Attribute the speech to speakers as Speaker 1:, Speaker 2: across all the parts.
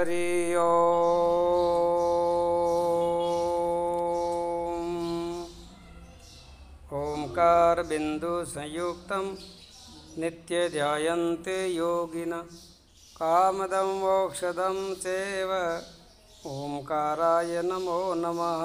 Speaker 1: हरि ओम। ओंकार बिंदु संयुक्तं नित्य ध्यायन्ते योगिनः कामदं मोक्षदं चैव ओंकाराय नमो नमः।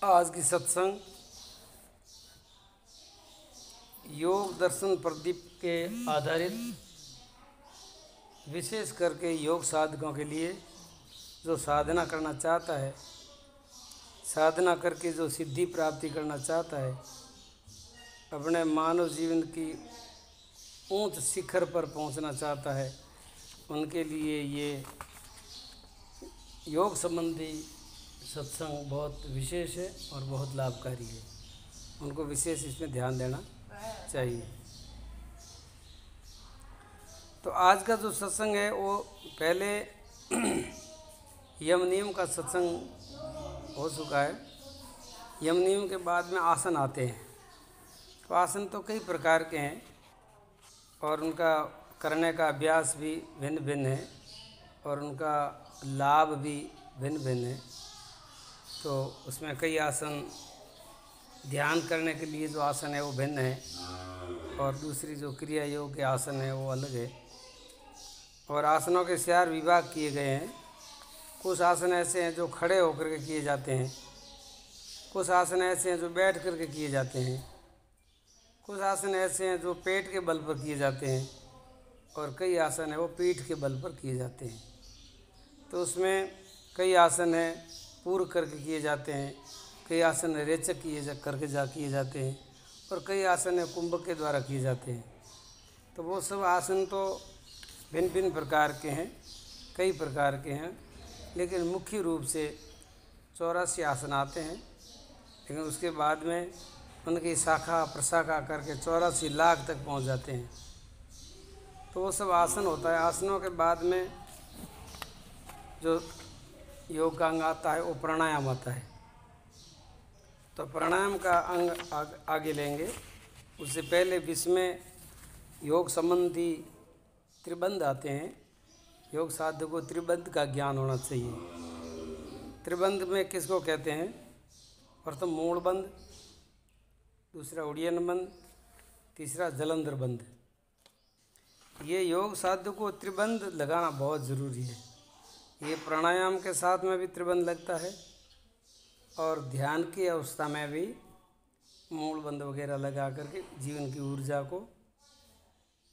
Speaker 1: आज की सत्संग योग दर्शन प्रदीप के आधारित विशेष करके योग साधकों के लिए जो साधना करना चाहता है, साधना करके जो सिद्धि प्राप्ति करना चाहता है, अपने मानव जीवन की ऊंच शिखर पर पहुंचना चाहता है, उनके लिए ये योग संबंधी सत्संग बहुत विशेष है और बहुत लाभकारी है। उनको विशेष इसमें ध्यान देना चाहिए। तो आज का जो सत्संग है वो पहले यम नियम का सत्संग हो चुका है। यम नियम के बाद में आसन आते हैं। तो आसन तो कई प्रकार के हैं और उनका करने का अभ्यास भी भिन्न भिन्न है और उनका लाभ भी भिन्न भिन्न है। तो उसमें कई आसन ध्यान करने के लिए जो आसन है वो भिन्न है और दूसरी जो क्रिया योग के आसन है वो अलग है। और आसनों के 4 विभाग किए गए हैं। कुछ आसन ऐसे हैं जो खड़े होकर के किए जाते हैं, कुछ आसन ऐसे हैं जो बैठ करके किए जाते हैं, कुछ आसन ऐसे हैं जो पेट के बल पर किए जाते हैं और कई आसन है वो पीठ के बल पर किए जाते हैं। तो उसमें कई आसन हैं पूर्व करके किए जाते हैं, कई आसन रेचक किए जाते हैं और कई आसन है कुंभक के द्वारा किए जाते हैं। तो वो सब आसन तो भिन्न भिन्न प्रकार के हैं, कई प्रकार के हैं, लेकिन मुख्य रूप से 84 आसन आते हैं। लेकिन उसके बाद में उनकी शाखा प्रशाखा करके 84 लाख तक पहुंच जाते हैं। तो वो सब आसन होता है। आसनों के बाद में जो योग का अंग आता है वो प्राणायाम आता है। तो प्राणायाम का अंग आगे लेंगे। उससे पहले विस्मय योग संबंधी त्रिबंध आते हैं। योग साधक को त्रिबंध का ज्ञान होना चाहिए। त्रिबंध में किसको कहते हैं? प्रथम मूल बंध, दूसरा उड़ियन बंध, तीसरा जलंधर बंध। ये योग साधक को त्रिबंध लगाना बहुत ज़रूरी है। ये प्राणायाम के साथ में भी त्रिबंध लगता है और ध्यान की अवस्था में भी मूल बंध वगैरह लगा करके जीवन की ऊर्जा को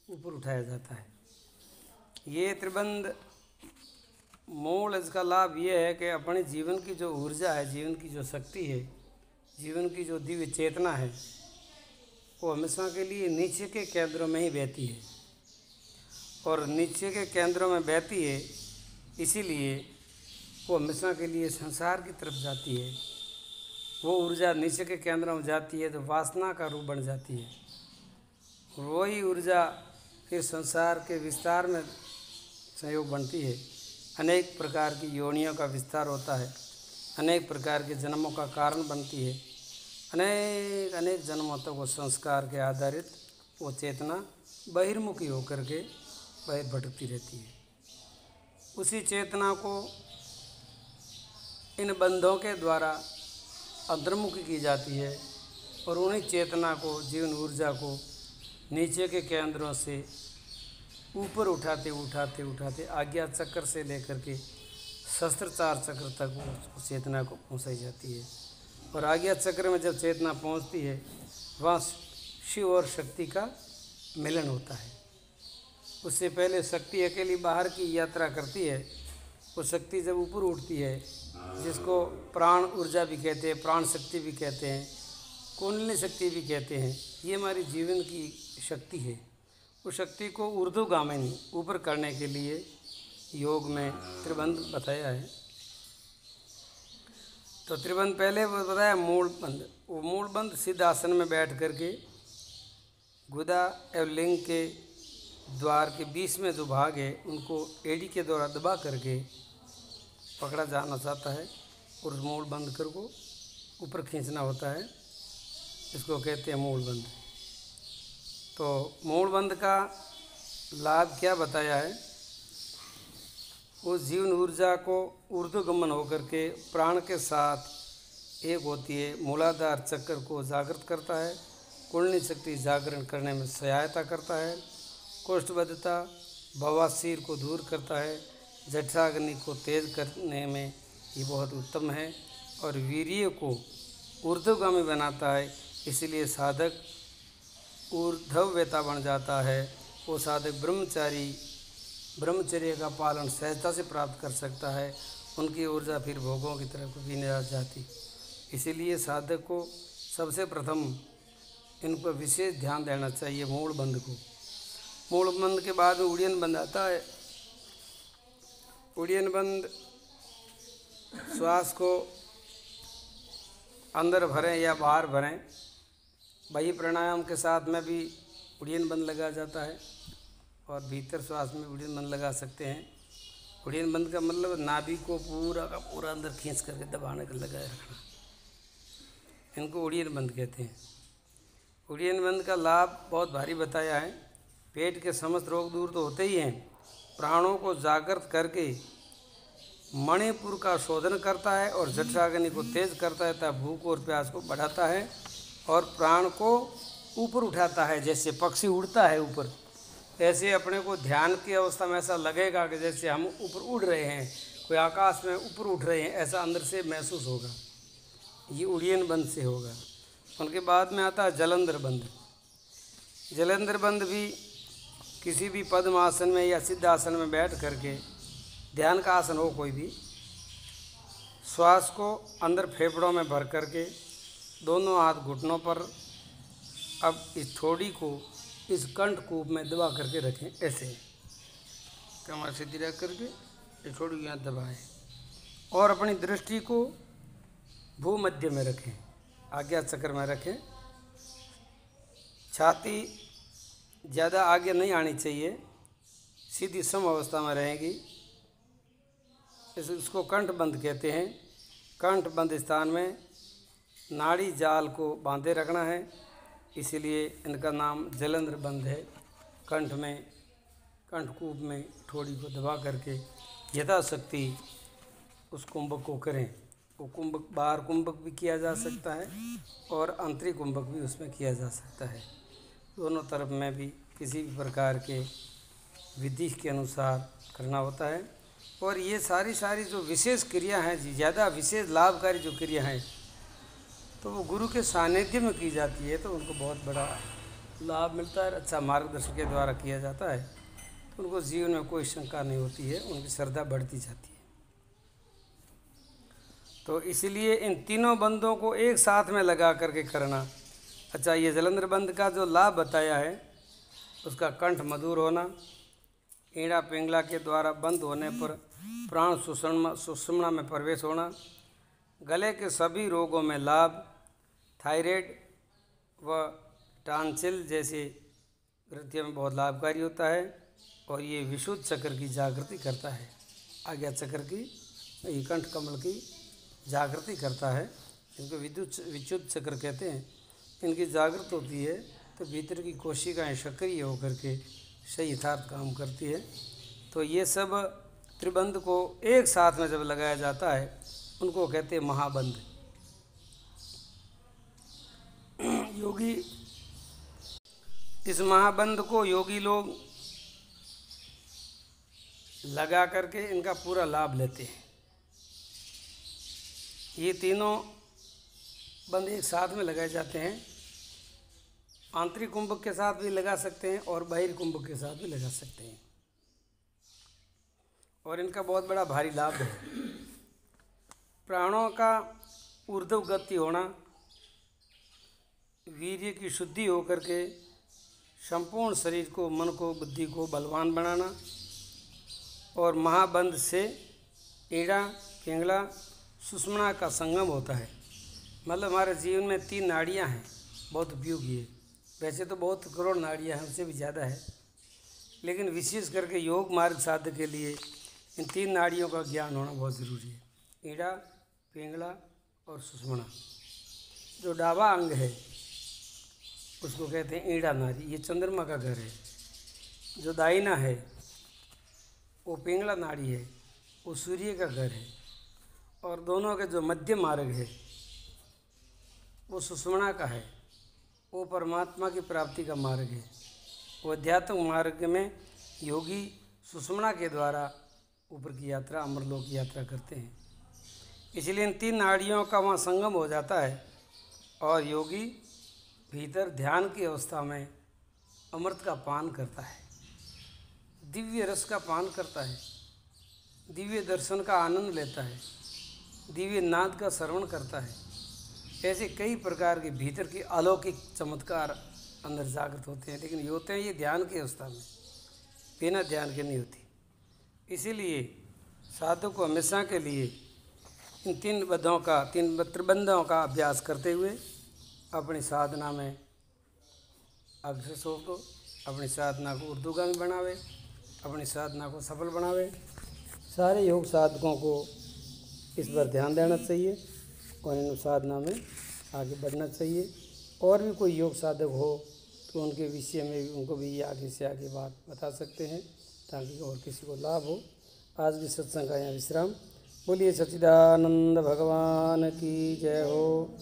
Speaker 1: ऊपर उठाया जाता है। ये त्रिबंध मूल इसका लाभ ये है कि अपने जीवन की जो ऊर्जा है, जीवन की जो शक्ति है, जीवन की जो दिव्य चेतना है, वो हमेशा के लिए नीचे के केंद्रों में ही बहती है और नीचे के केंद्रों में बहती है, इसीलिए वो हमेशा के लिए संसार की तरफ जाती है। वो ऊर्जा नीचे के केंद्रों में जाती है तो वासना का रूप बन जाती है। वही ऊर्जा फिर संसार के विस्तार में संयोग बनती है। अनेक प्रकार की योनियों का विस्तार होता है, अनेक प्रकार के जन्मों का कारण बनती है। अनेक जन्मों तक वो संस्कार के आधारित वो चेतना बहिर्मुखी होकर के बाहर भटकती रहती है। उसी चेतना को इन बंधों के द्वारा अंतर्मुखी की जाती है और उन्हीं चेतना को, जीवन ऊर्जा को नीचे के केंद्रों से ऊपर उठाते आज्ञा चक्र से लेकर के सहस्त्रचार चक्र तक वो चेतना को पहुंचाई जाती है। और आज्ञा चक्र में जब चेतना पहुंचती है वहाँ शिव और शक्ति का मिलन होता है। उससे पहले शक्ति अकेली बाहर की यात्रा करती है। वो शक्ति जब ऊपर उठती है, जिसको प्राण ऊर्जा भी कहते हैं, प्राण शक्ति भी कहते हैं, कुंडलिनी शक्ति भी कहते हैं, ये हमारी जीवन की शक्ति है। उस शक्ति को ऊर्ध्वगामिनी ऊपर करने के लिए योग में त्रिबंध बताया है। तो त्रिबंध पहले बताया मूल बंध। वो मूल बंध सिद्ध आसन में बैठ करके गुदा एवं लिंग के द्वार के बीच में जो भाग है उनको एड़ी के द्वारा दबा करके पकड़ा जाना चाहता है और उस मूल बंध कर को ऊपर खींचना होता है। इसको कहते हैं मूल बंध। तो मूल बंध का लाभ क्या बताया है? उस जीवन ऊर्जा को ऊर्ध्वगमन होकर के प्राण के साथ एक होती है, मूलाधार चक्र को जागृत करता है, कुंडली शक्ति जागरण करने में सहायता करता है, कोष्ठबद्धता बवासीर को दूर करता है, जठराग्नि को तेज करने में ये बहुत उत्तम है और वीर्य को ऊर्ध्वगामी बनाता है। इसलिए साधक ऊर्ध्ववेता बन जाता है। वो साधक ब्रह्मचर्य का पालन सहजता से प्राप्त कर सकता है। उनकी ऊर्जा फिर भोगों की तरफ कभी नहीं आ जाती। इसीलिए साधक को सबसे प्रथम इन पर विशेष ध्यान देना चाहिए मूल बंध को। मूल बंध के बाद में उड़ियन बंध आता है। उड़ियन बंध श्वास को अंदर भरें या बाहर भरें, वही प्राणायाम के साथ में भी उड़ियन बंध लगा जाता है और भीतर श्वास में उड़ियन बंध लगा सकते हैं। उड़ियन बंध का मतलब नाभि को पूरा का पूरा अंदर खींच करके दबाने का लगाए रखना, इनको उड़ियन बंध कहते हैं। उड़ियन बंध का लाभ बहुत भारी बताया है। पेट के समस्त रोग दूर तो होते ही हैं, प्राणों को जागृत करके मणिपुर का शोधन करता है और जठराग्नि को तेज करता है तथा भूख और प्यास को बढ़ाता है और प्राण को ऊपर उठाता है। जैसे पक्षी उड़ता है ऊपर, ऐसे अपने को ध्यान की अवस्था में ऐसा लगेगा कि जैसे हम ऊपर उड़ रहे हैं, कोई आकाश में ऊपर उठ रहे हैं, ऐसा अंदर से महसूस होगा। ये उड़ियन बंध से होगा। उनके बाद में आता है जलंधर बंध। जलंधर बंध भी किसी भी पद्म आसन में या सिद्ध आसन में बैठ करके, ध्यान का आसन हो कोई भी, श्वास को अंदर फेफड़ों में भर करके दोनों हाथ घुटनों पर, अब इस थोड़ी को इस कंठ कूप में दबा करके रखें। ऐसे कमर सीधी रख करके ये थोड़ी यहाँ दबाएं और अपनी दृष्टि को भूमध्य में रखें, आज्ञा चक्र में रखें। छाती ज़्यादा आगे नहीं आनी चाहिए, सीधी सम अवस्था में रहेगी। इसको कंठ बंद कहते हैं। कंठ बंद स्थान में नाड़ी जाल को बांधे रखना है, इसीलिए इनका नाम जलंधर बंध है। कंठ में, कंठकूप में ठोड़ी को दबा करके यथाशक्ति उस कुंभक को करें। वो कुंभक बाहर कुंभक भी किया जा सकता है और आंतरिक कुंभक भी उसमें किया जा सकता है। दोनों तरफ में भी किसी भी प्रकार के विधि के अनुसार करना होता है। और ये सारी जो विशेष क्रिया हैं, ज़्यादा विशेष लाभकारी जो क्रिया हैं, तो वो गुरु के सानिध्य में की जाती है, तो उनको बहुत बड़ा लाभ मिलता है। अच्छा मार्गदर्शन के द्वारा किया जाता है तो उनको जीवन में कोई शंका नहीं होती है, उनकी श्रद्धा बढ़ती जाती है। तो इसलिए इन तीनों बंधों को एक साथ में लगा करके करना। अच्छा, ये जलंधर बंध का जो लाभ बताया है, उसका कंठ मधुर होना, ईड़ा पिंगला के द्वारा बंद होने पर प्राण सुषुम्ना में प्रवेश होना, गले के सभी रोगों में लाभ, थायराइड व टांसिल जैसे ग्रंथियों में बहुत लाभकारी होता है और ये विशुद्ध चक्र की जागृति करता है। आज्ञा चक्र की, ये कंठ कमल की जागृति करता है। इनको विशुद्ध चक्र कहते हैं। इनकी जागृत होती है तो भीतर की कोशिकाएं सक्रिय होकर के सही यथार्थ काम करती है। तो ये सब त्रिबंध को एक साथ में जब लगाया जाता है, उनको कहते हैं महाबंध। योगी इस महाबंध को योगी लोग लगा करके इनका पूरा लाभ लेते हैं। ये तीनों बंध एक साथ में लगाए जाते हैं। आंतरिक कुंभक के साथ भी लगा सकते हैं और बाहरी कुंभक के साथ भी लगा सकते हैं और इनका बहुत बड़ा भारी लाभ है। प्राणों का ऊर्ध्व गति होना, वीर्य की शुद्धि होकर के संपूर्ण शरीर को, मन को, बुद्धि को बलवान बनाना और महाबंध से ईड़ा पिंगला सुषुम्ना का संगम होता है। मतलब हमारे जीवन में 3 नाड़ियाँ हैं, बहुत उपयोगी है। वैसे तो बहुत करोड़ नाड़ियाँ हैं, उससे भी ज़्यादा है, लेकिन विशेष करके योग मार्ग साधक के लिए इन 3 नाड़ियों का ज्ञान होना बहुत ज़रूरी है। ईड़ा, पिंगला और सुषुम्ना। जो डाबा अंग है उसको कहते हैं ईड़ा नाड़ी, ये चंद्रमा का घर है। जो दाहिना है वो पिंगला नाड़ी है वो सूर्य का घर है, और दोनों के जो मध्य मार्ग है वो सुषुम्ना का है, वो परमात्मा की प्राप्ति का मार्ग है। वो अध्यात्म मार्ग में योगी सुषुम्ना के द्वारा ऊपर की यात्रा, अमरलोक की यात्रा करते हैं। इसलिए इन 3 नाड़ियों का वहाँ संगम हो जाता है और योगी भीतर ध्यान की अवस्था में अमृत का पान करता है, दिव्य रस का पान करता है, दिव्य दर्शन का आनंद लेता है, दिव्य नाद का श्रवण करता है। ऐसे कई प्रकार के भीतर की अलौकिक चमत्कार अंदर जागृत होते हैं, लेकिन ये होते हैं ये ध्यान की अवस्था में, बिना ध्यान के नहीं होती। इसीलिए साधु को हमेशा के लिए इन 3 त्रिबंधों का अभ्यास करते हुए अपनी साधना में अग्रसर हो, अपनी साधना को ऊर्ध्वगामी बनावे, अपनी साधना को सफल बनावे। सारे योग साधकों को इस पर ध्यान देना चाहिए और इन साधना में आगे बढ़ना चाहिए। और भी कोई योग साधक हो तो उनके विषय में भी उनको भी आगे से आगे बात बता सकते हैं, ताकि और किसी को लाभ हो। आज की सत्संग का यहाँ विश्राम। बोलिए सच्चिदानंद भगवान की जय हो।